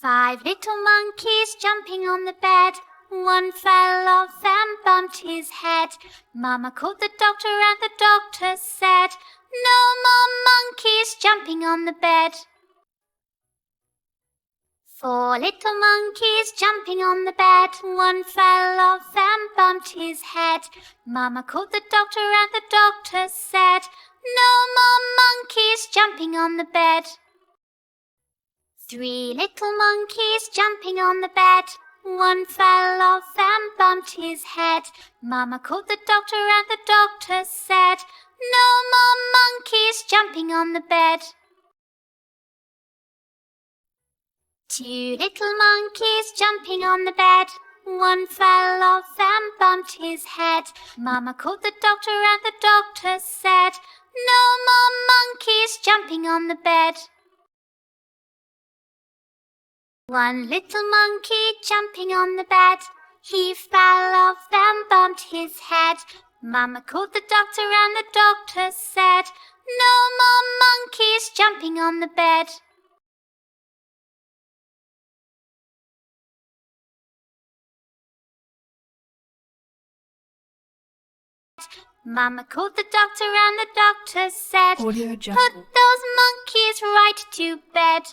5 little monkeys jumping on the bed. One fell off and bumped his head. Mama called the doctor and the doctor said, "No more monkeys jumping on the bed." 4 little monkeys jumping on the bed. One fell off and bumped his head. Mama called the doctor and the doctor said, "No more monkeys jumping on the bed." 3 little monkeys jumping on the bed. One fell off and bumped his head. Mama called the doctor and the doctor said, "No more monkeys jumping on the bed." 2 little monkeys jumping on the bed. One fell off and bumped his head. Mama called the doctor and the doctor said, "No more monkeys jumping on the bed." 1 little monkey jumping on the bed. He fell off and bumped his head. Mama called the doctor and the doctor said, "No more monkeys jumping on the bed." Mama called the doctor and the doctor said, "Put those monkeys right to bed."